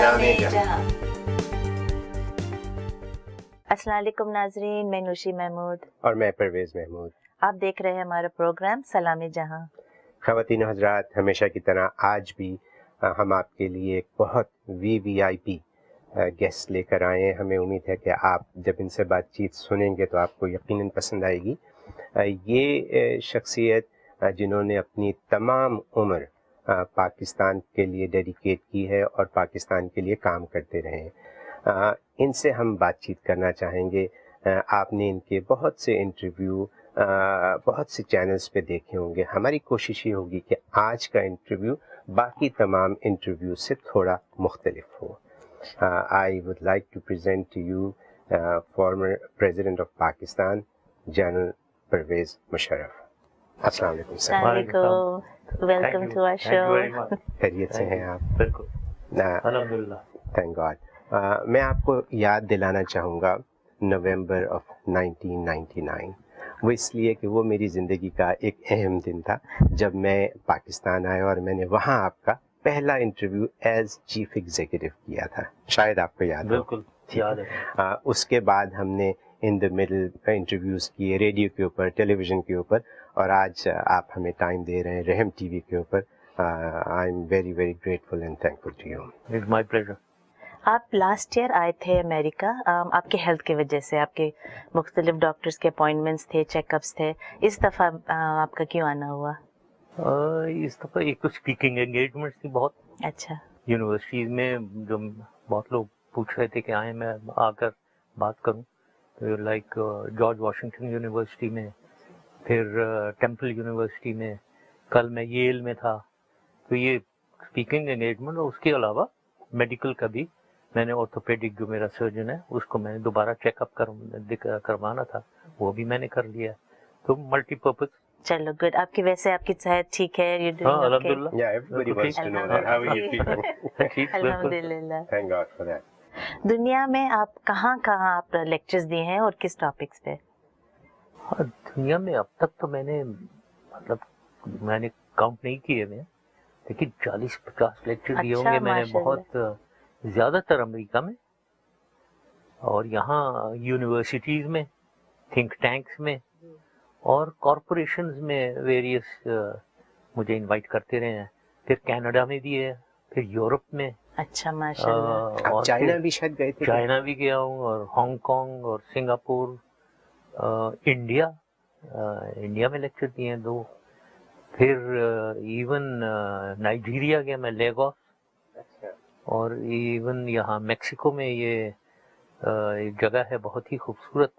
सलाम जहां। अस्सलाम वालेकुम नाजरीन, मैं नूशी महमूद और मैं परवेज़ महमूद। आप देख रहे हैं हमारा प्रोग्राम सलाम जहां। ख़वातीन हज़रात, हमेशा की तरह आज भी हम आपके लिए एक बहुत वीवीआईपी गेस्ट लेकर आए हैं। हमें उम्मीद है कि आप जब इनसे बातचीत सुनेंगे तो आपको यकीनन पसंद आएगी। ये शख्सियत जिन्होंने अपनी तमाम उम्र पाकिस्तान के लिए डेडिकेट की है और पाकिस्तान के लिए काम करते रहे हैं, इनसे हम बातचीत करना चाहेंगे। आपने इनके बहुत से इंटरव्यू बहुत से चैनल्स पे देखे होंगे। हमारी कोशिश ये होगी कि आज का इंटरव्यू बाकी तमाम इंटरव्यू से थोड़ा मुख्तलिफ हो। I would like to present to you former president of Pakistan general Pervez Musharraf. अस्सलाम वालेकुम sir. Welcome to our show. खैरियत से हैं आप? बिल्कुल, अल्हम्दुलिल्लाह। Thank God. मैं आपको याद दिलाना चाहूँगा नवंबर ऑफ 1999। वो इसलिए कि वो मेरी ज़िंदगी का एक अहम दिन था जब मैं पाकिस्तान आया और मैंने वहाँ आपका पहला इंटरव्यू एज चीफ एग्जीक्यूटिव किया था। शायद आपको याद हो। बिल्कुल याद है। उसके बाद हमने इन द मिडल इंटरव्यूज़ किए रेडियो के ऊपर, टेलीविज़न के ऊपर, और आज आप हमें टाइम दे रहे हैं रहम टीवी के ऊपर। I am very very grateful and thankful to you. It's my pleasure. आप लास्ट ईयर आए थे अमेरिका आपके हेल्थ की वजह से। आपके मुख्तलिफ डॉक्टर्स के अपॉइंटमेंट्स थे, चेकअप्स थे। इस दफ़ा आपका क्यों आना हुआ? इस दफ़ा एक तो स्पीकिंग एंगेजमेंट थी बहुत। अच्छा। यूनिवर्सिटीज़ में जो बहुत लोग पूछ रहे थे कि आए मैं आकर बात करूं, तो लाइक जॉर्ज वाशिंगटन यूनिवर्सिटी में, फिर टेम्पल यूनिवर्सिटी में, कल मैं येल में था। तो ये स्पीकिंग एंगेजमेंट और उसके अलावा मेडिकल का भी मैंने ऑर्थोपेडिक जो मेरा सर्जन है उसको मैंने दोबारा चेकअप करवाना था, वो भी मैंने कर लिया। तो मल्टीपर्पज। चलो गुड। आपकी वैसे आपकी सेहत ठीक है? You doing okay? अल्हम्दुलिल्लाह। Yeah, everybody wants to know that. How are you feeling? अल्हम्दुलिल्लाह। Thank God for that. दुनिया में आप कहाँ आप लेक्चर्स दिए हैं और किस टॉपिक्स पे? हाँ, दुनिया में अब तक तो मैंने मैंने काउंट नहीं किए मैं, लेकिन 40-50 लेक्चर दिए होंगे मैंने। बहुत ज़्यादातर अमेरिका में और यहाँ यूनिवर्सिटीज़ में, थिंक टैंक्स में और कॉरपोरेशंस में वेरियस मुझे इनवाइट करते रहे हैं। फिर कनाडा में भी है, फिर यूरोप में। अच्छा, माशाल्लाह। आप चाइना भी शायद गए थे? चाइना भी गया हूँ और हांगकांग और सिंगापुर, इंडिया में लेक्चर दिए हैं 2। फिर इवन नाइजीरिया गया मैं, लेगोस। अच्छा। और इवन यहाँ मेक्सिको में ये एक जगह है बहुत ही खूबसूरत,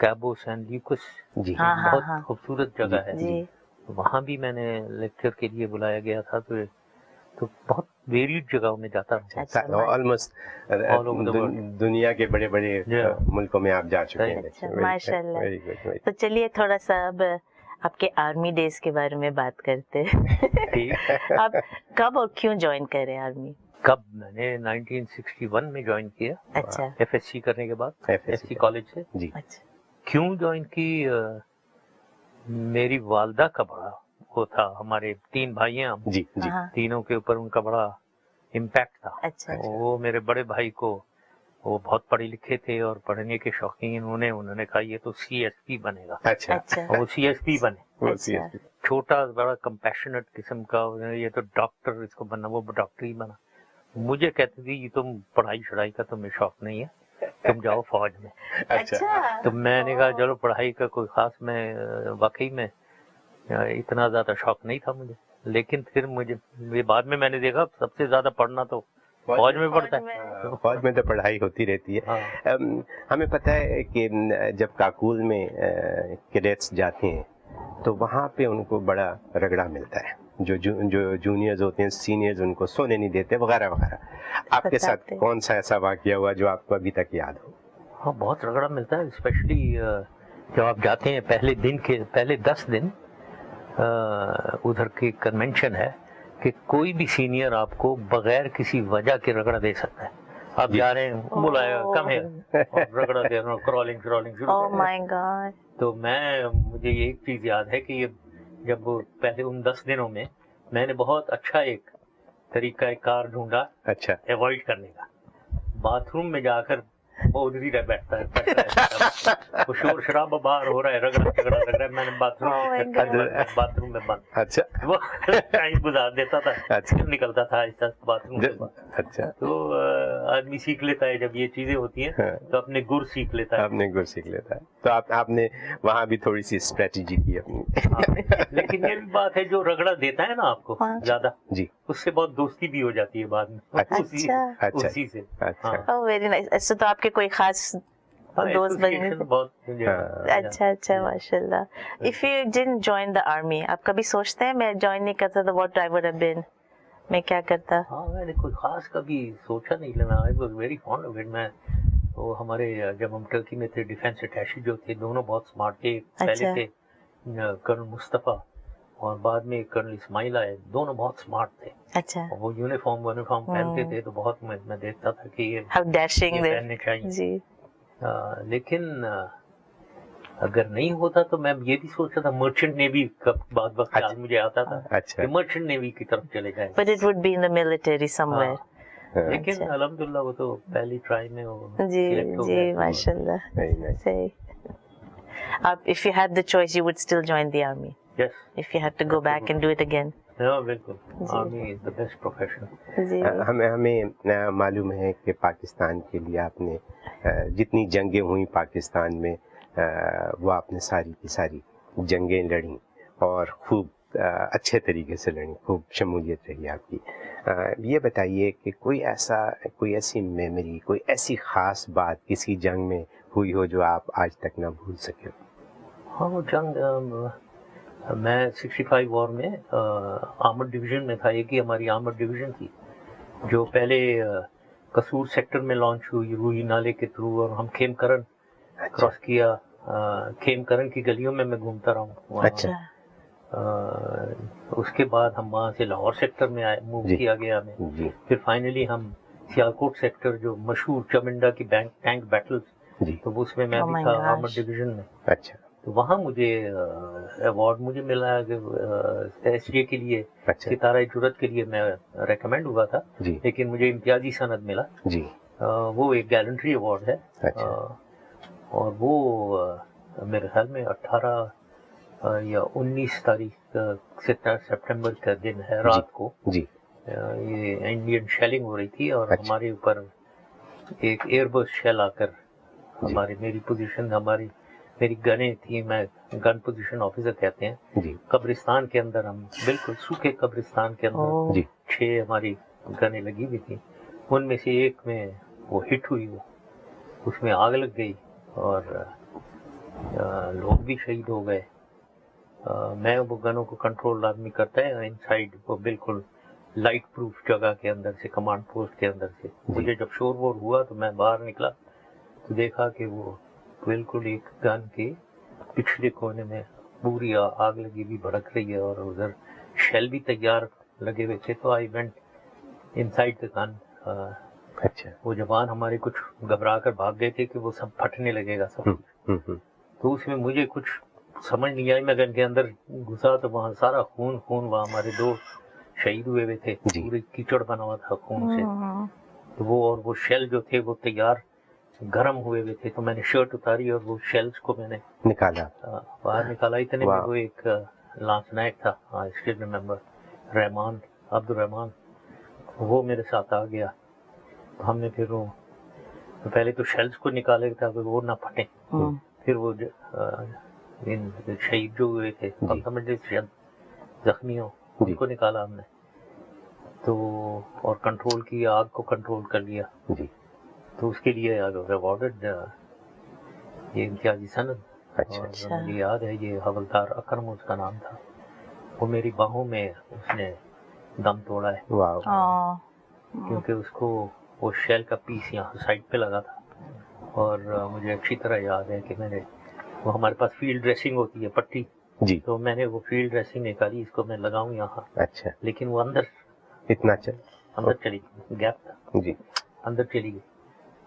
कैबो सैन लूकास जी। हाँ, बहुत खूबसूरत जगह है जी। वहाँ भी मैंने लेक्चर के लिए बुलाया गया था। तो बहुत वेरिड जगहों में जाता हूँ। ऑलमोस्ट दुनिया के बड़े बड़े मुल्कों में आप जा चुके हैं। माशाल्लाह। तो चलिए थोड़ा सा अब आपके आर्मी डेज के बारे में बात करते हैं। आप कब और क्यों ज्वाइन करे आर्मी? कब? मैंने 1961 में ज्वाइन किया। अच्छा। एफएससी करने के बाद, एफएससी कॉलेज से जी। अच्छा। क्यों ज्वाइन की? मेरी वालदा का बड़ा वो था, हमारे 3 भाई हैं हम जी जी। तीनों के ऊपर उनका बड़ा इम्पैक्ट था। अच्छा। वो मेरे बड़े भाई को, वो बहुत पढ़े लिखे थे और पढ़ने के शौकीन, उन्होंने कहा ये तो सीएसपी बनेगा। अच्छा। वो सीएसपी बने। अच्छा। छोटा बड़ा कंपैशनेट किस्म का, ये तो डॉक्टर इसको बनना, वो डॉक्टर ही बना। मुझे कहते थे ये तुम पढ़ाई शढ़ाई का तुम्हें शौक नहीं है, तुम जाओ फौज में। अच्छा। तो मैंने कहा चलो पढ़ाई का कोई खास, मैं वाकई में इतना ज्यादा शौक नहीं था मुझे। लेकिन फिर मुझे बाद में मैंने देखा सबसे ज्यादा पढ़ना तो फौज में पड़ता है। फौज में तो पढ़ाई होती रहती है। हाँ। हमें पता है कि जब काकुल में कैडेट्स जाते हैं तो वहाँ पे उनको बड़ा रगड़ा मिलता है। जो जूनियर्स होते हैं, सीनियर्स उनको सोने नहीं देते वगैरह वगैरह। आपके साथ कौन सा ऐसा वाकया हुआ जो आपको अभी तक याद हो? हाँ, बहुत रगड़ा मिलता है, स्पेशली जब आप जाते हैं पहले 10 दिन उधर की कन्वेंशन है कि कोई भी सीनियर आपको बगैर किसी वजह के रगड़ा दे सकता है। आप जा रहे हैं, बुलाया कम है और रगड़ा दे रहा हूँ, क्रॉलिंग शुरू। Oh my God. तो मुझे ये एक चीज याद है कि ये जब पहले उन 10 दिनों में मैंने बहुत अच्छा एक तरीका कार ढूंढा अच्छा अवॉइड करने का। बाथरूम में जाकर वो उधर ही बैठता है, वो शोर शराबा बाहर हो रहा है, रगड़ा झगड़ा लग रहा है, मैंने बाथरूम में बंद अच्छा वो टाइम गुजार देता था, अच्छा। फिर निकलता था आहिस्ता बाथरूम से बाहर। अच्छा तो आदमी सीख लेता है जब ये चीजें होती हैं, हाँ। तो अपने गुर सीख लेता है। आपने गुर सीख लेता है, तो आपने वहाँ भी थोड़ी सी स्ट्रेटजी की अपनी। हाँ, लेकिन ये भी बात है, जो रगड़ा देता है ना आपको हाँ। ज्यादा, जी उससे बहुत दोस्ती भी हो जाती है बाद में। अच्छा। अच्छा। उसी से अच्छा हाँ। Oh very nice. ऐसे तो आपके कोई खास दोस्त बन गए? बहुत हाँ। अच्छा माशाल्लाह। If you didn't join the army, आप कभी सोचते हैं मैं ज्वाइन नहीं करता तो what I would have been, मैं क्या करता? हाँ, मैंने कोई खास कभी सोचा नहीं, लेकिन I was very fond of it. मैं वो हमारे जब हम टर्की में थे, डिफेंस अटैची जो थे, दोनों बहुत स्मार्ट थे। पहले अच्छा। थे कर्नल मुस्तफ़ा और बाद में कर्नल इस्माइल आए, दोनों बहुत स्मार्ट थे। अच्छा, और वो यूनिफॉर्म पहनते थे, तो बहुत मैं देखता था कि ये हाउ डैशिंग दे पहनने चाहिए। जी। लेकिन अगर नहीं होता तो मैं ये भी सोचता था मर्चेंट नेवी का बाद वक्त ख्याल मुझे आता था अच्छा। कि मर्चेंट नेवी की तरफ चले जाए। But it would be in the military somewhere. हाँ। लेकिन अच्छा। अल्हम्दुलिल्लाह वो तो पहली ट्राई में वो जी select हो जी गया। माशाल्लाह। Very nice. सही। आप if you had the choice you would still join the army Yes, if you had to go back and do it again? हाँ, बिल्कुल। जी। Army is the best profession. जी हमें मालूम है कि पाकिस्तान के लिए आपने जितनी जंगें हुई पाकिस्तान में, वो आपने सारी की सारी जंगें लड़ी और खूब अच्छे तरीके से लड़ी, खूब शमूलियत रही आपकी। ये बताइए कि कोई ऐसी मेमोरी, कोई ऐसी ख़ास बात किसी जंग में हुई हो जो आप आज तक ना भूल सके? हाँ, वो जंग मैं 65 वॉर में आर्मर्ड डिवीजन में था। एक ही हमारी आर्मर्ड डिवीजन थी जो पहले कसूर सेक्टर में लॉन्च हुई रूही नाले के थ्रू, और हम खेमकरन क्रॉस किया। खेमकरन की गलियों में मैं घूमता रहा हूँ। अच्छा। उसके बाद हम वहाँ से लाहौर सेक्टर में आए, मूव किया गया हमें। जी फिर फाइनली हम सियालकोट सेक्टर, जो मशहूर चमिंडा की टैंक बैटल्स, जी। तो उसमें मैं Oh भी my था gosh. आर्मर्ड डिवीजन में। अच्छा तो वहाँ मुझे अवार्ड मुझे मिला एसजे के लिए, अच्छा सितारा जुरत के लिए मैं रेकमेंड हुआ था, जी लेकिन मुझे इम्तियाजी सनद मिला। जी। वो एक गैलेंट्री अवार्ड है। अच्छा। और वो मेरे ख्याल में 18 या 19 तारीख सितंबर का दिन है, रात को जी ये इंडियन शेलिंग हो रही थी और अच्छा। हमारे ऊपर एक एयरबस शेल आकर मेरी पोजीशन, मेरी गनें थी, मैं गन पोजीशन ऑफिसर कहते हैं जी कब्रिस्तान के अंदर, हम बिल्कुल सूखे कब्रिस्तान के अंदर ओह। जी 6 हमारी गनें लगी हुई थी। उनमें से एक में वो हिट हुई, वो उसमें आग लग गई और लोग भी शहीद हो गए। मैं वो गनों को कंट्रोल आदमी करता है इनसाइड, वो बिल्कुल लाइट प्रूफ जगह के अंदर से, कमांड पोस्ट के अंदर से। मुझे जब शोर वोर हुआ तो मैं बाहर निकला तो देखा कि वो बिल्कुल एक गन के पिछले कोने में पूरी आग लगी हुई भड़क रही है और उधर शेल भी तैयार लगे हुए थे। तो I went inside the gun. अच्छा। वो जवान हमारे कुछ घबरा कर भाग गए थे कि वो सब फटने लगेगा सब। तो उसमें मुझे कुछ समझ नहीं आई, मैं गन के अंदर घुसा तो वहाँ सारा खून वहाँ हमारे 2 शहीद हुए थे, पूरी कीचड़ बना हुआ था खून से। तो वो शेल जो थे वो तैयार गर्म हुए थे, तो मैंने शर्ट उतारी और वो शेल्स को मैंने निकाला, बाहर निकाला। इतने में वो एक लांस नायक था, I still remember, Rahman, Abdul Rahman, वो मेरे साथ आ गया। तो हमने फिर वो पहले तो शेल्स को निकाले ताकि वो ना फटे, फिर वो इन शहीद जो हुए थे जख्मियों, उनको निकाला हमने तो, और कंट्रोल की, आग को कंट्रोल कर लिया। तो उसके लिए अवार्डेड ये इम्तियाजी सनद। अच्छा। और मुझे याद है ये हवलदार अकरम उसका नाम था, वो मेरी बाहों में उसने दम तोड़ा है। क्योंकि उसको वो शेल का पीस यहाँ साइड पे लगा था। और मुझे अच्छी तरह याद है कि मैंने वो, हमारे पास फील्ड ड्रेसिंग होती है पट्टी जी, तो मैंने वो फील्ड ड्रेसिंग निकाली, इसको मैं लगाऊं यहाँ। अच्छा। लेकिन वो अंदर चली गई, गैप था जी, अंदर चली गई।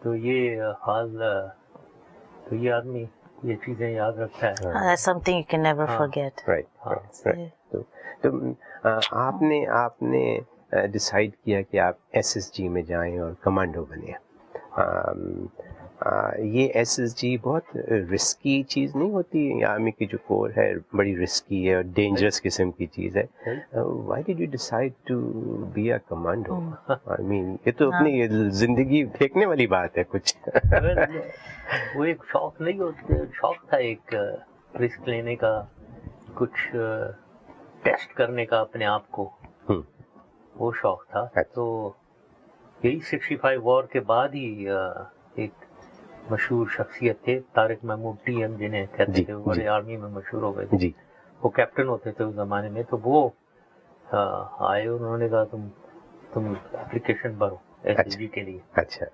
तो ये हाल, तो ये आदमी ये चीजें याद रखता है। That's something you can never forget. Right. तो आपने ڈیسائیڈ کیا کہ آپ ایس ایس جی میں جائیں اور کمانڈو بنیں؟ یہ ایس ایس جی بہت رسکی چیز نہیں ہوتی؟ آرمی کی جو کور ہے بڑی رسکی ہے اور ڈینجرس قسم کی چیز ہے. Why did you decide to be a commando? I mean یہ تو اپنی زندگی پھینکنے والی بات ہے کچھ. وہ ایک شوق نہیں ہوتا، شوق تھا ایک رسک لینے کا، کچھ ٹیسٹ کرنے کا اپنے آپ کو، وہ شوق تھا. تو یہی 65 وار کے بعد ہی ایک مشہور شخصیت تھے طارق محمود ٹی ایم جنہیں کہتے تھے، بڑے آرمی میں مشہور ہو گئے تھے، وہ کیپٹن ہوتے تھے اس زمانے میں. تو وہ آئے، انہوں نے کہا تم اپلیکیشن بھرو ایس ایس جی کے لیے. اچھا.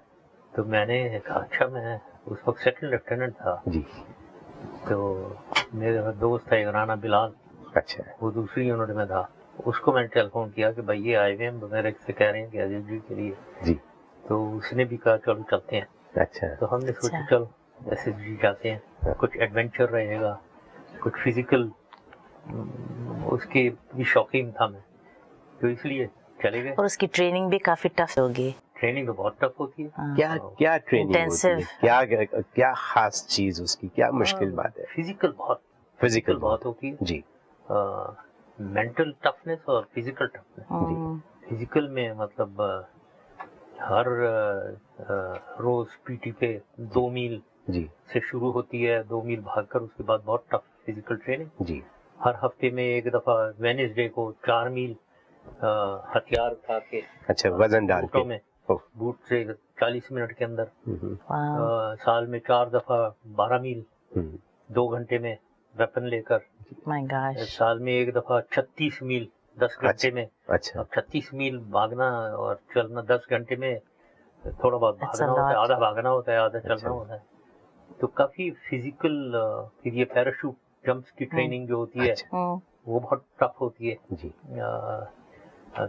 تو میں نے کہا اچھا، میں اس وقت سیکنڈ لیفٹیننٹ تھا. تو میرا دوست تھا ایک رانا بلال، اچھا، وہ دوسری یونٹ میں تھا. اس کو میں نے ٹیلی فون کیا کہ بھائی یہ آئے ہوئے ہیں میرے سے کہہ رہے ہیں کہ ایس ایس جی کے لیے. تو اس نے بھی کہا چلو چلتے ہیں. اچھا. تو ہم نے سوچا چلو ایس ایس جی جاتے ہیں، کچھ ایڈونچر رہے گا، کچھ فزیکل، اس کے بھی شوقین تھا میں، تو اس لیے چلے گئے. اور اس کی ٹریننگ بھی کافی ٹف ہوگی. ٹریننگ تو بہت ٹف ہوتی ہے. کیا ٹریننگ ہوتی ہے؟ کیا خاص چیز اس کی، کیا مشکل بات ہے؟ فزیکل بہت ہوتی ہے جی. مینٹل ٹفنس اور فزیکل ٹفنس. فزیکل میں مطلب ہر روز پی ٹی پہ 2 میل سے شروع ہوتی ہے، 2 میل بھاگ کر، اس کے بعد بہت ٹف فزیکل ٹریننگ جی. ہر ہفتے میں ایک دفعہ وینسڈے کو 4 میل ہتھیار اٹھا کے، اچھا، وزن ڈال کے میں بوٹ سے 40 منٹ کے اندر. سال میں 4 دفعہ 12 میل 2 گھنٹے میں ویپن لے کر. سال میں ایک دفعہ 36 میل 10 گھنٹے میں. اب 36 میل بھاگنا اور چلنا 10 گھنٹے میں، تھوڑا بہت بھاگنا ہوتا ہے، آدھا بھاگنا ہوتا ہے، آدھا چلنا ہوتا ہے. تو کافی فزیکل. پھر یہ پیراشوٹ جمپس کی ٹریننگ جو ہوتی ہے وہ بہت ٹف ہوتی ہے.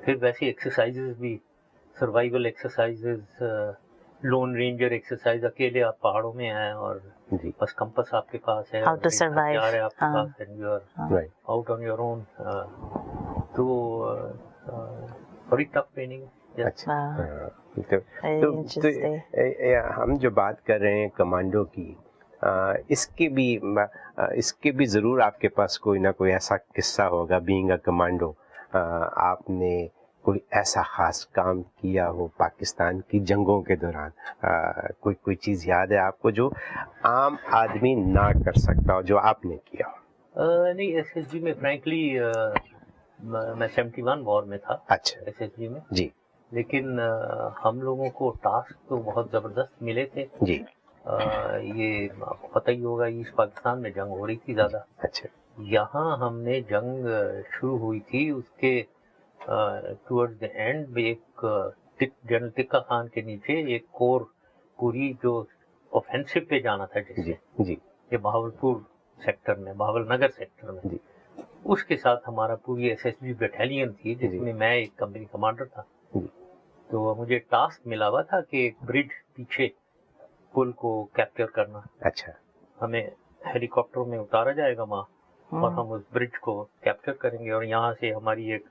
پھر ویسے ایکسرسائزز بھی، survival exercises, loan ranger exercise, اکیلے آپ پہاڑوں میں ہیں اور بس کمپس آپ کے پاس ہے، ہتھیار ہے آپ کے پاس، and you are out on your own. تو بڑی ٹف ٹریننگ ہے. ہم جو بات کر رہے ہیں کمانڈو کی، اس کے بھی ضرور آپ کے پاس کوئی نہ کوئی ایسا قصہ ہوگا. بینگ اے کمانڈو، آپ نے کوئی ایسا خاص کام کیا ہو پاکستان کی جنگوں کے دوران، کوئی چیز یاد ہے آپ کو جو عام آدمی نہ کر سکتا ہو جو آپ نے کیا ہو؟ نہیں، ایس ایس جی میں فرینکلی میں 71 وار میں تھا. اچھا. ایس ایس جی میں جی. لیکن ہم لوگوں کو ٹاسک تو بہت زبردست ملے تھے جی. یہ آپ کو پتہ ہی ہوگا، ایسٹ پاکستان میں جنگ ہو رہی تھی زیادہ. اچھا. یہاں ہم نے جنگ شروع ہوئی تھی، اس کے ٹورڈ دا اینڈ میں ایک جنرل ٹکا خان کے نیچے ایک کور پوری جو اوفینسو پہ جانا تھا، جس جی یہ بہاولپور سیکٹر میں، بہاول نگر سیکٹر میں. اس کے ساتھ ہمارا پوری ایس ایس جی بٹالین تھی، جس میں میں ایک کمپنی کمانڈر تھا. تو مجھے ٹاسک ملا ہوا تھا کہ ایک برج پیچھے پل کو کیپچر کرنا. اچھا. ہمیں ہیلی کاپٹر میں اتارا جائے گا وہاں، اور ہم اس برج کو کیپچر کریں گے، اور یہاں سے ہماری ایک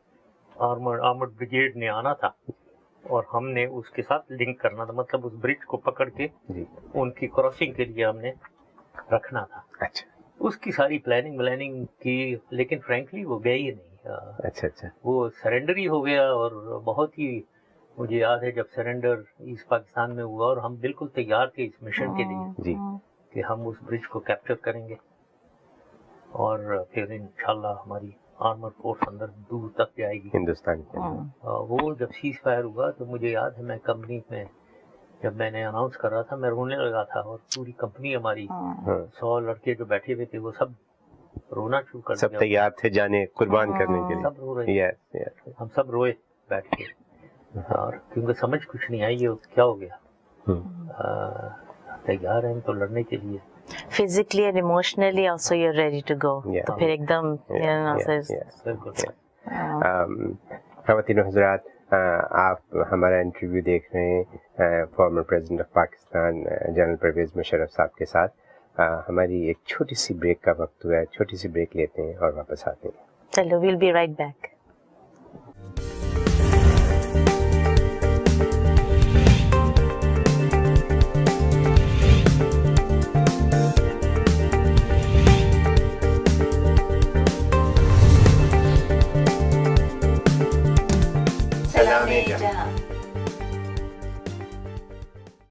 آرمڈ بریگیڈ نے آنا تھا اور ہم نے اس کے ساتھ لنک کرنا تھا، مطلب اس برج کو پکڑ کے ان کی کراسنگ کے لیے ہم نے رکھنا تھا. اچھا. اس کی ساری پلاننگ کی، لیکن فرینکلی وہ گئے ہی نہیں. اچھا. وہ سرنڈر ہی ہو گیا. اور بہت ہی مجھے یاد ہے جب سرنڈر ایسٹ پاکستان میں ہوا، اور ہم بالکل تیار تھے اس مشن کے لیے کہ ہم اس برج کو کیپچر کریں گے، اور پھر انشاءاللہ ہماری آرمر فورس اندر دور تک جائے گی ہندوستان کے. وہ جب سیز فائر ہوا تو مجھے یاد ہے میں کمپنی میں جب میں نے اناؤنس کر رہا تھا میں رونے لگا تھا، اور پوری کمپنی ہماری 100 لڑکے جو بیٹھے ہوئے تھے وہ سب رونا شروع کر دیا. سب تیار تھے جانے قربان کرنے کے لیے. سب رو رہے تھے، ہم سب روئے بیٹھ کے، اور کیونکہ سمجھ کچھ نہیں آئی یہ کیا ہو گیا. تیار ہیں تو لڑنے کے لیے. Physically and emotionally also you're ready to go. تو پھر ایک دم خواتین و حضرات، آپ ہمارا انٹرویو دیکھ رہے ہیں former president of Pakistan general Pervez Musharraf صاحب کے ساتھ. ہماری ایک چھوٹی سی بریک کا وقت ہوا ہے، چھوٹی سی بریک لیتے ہیں اور واپس آتے ہیں. چلو، we'll be right back.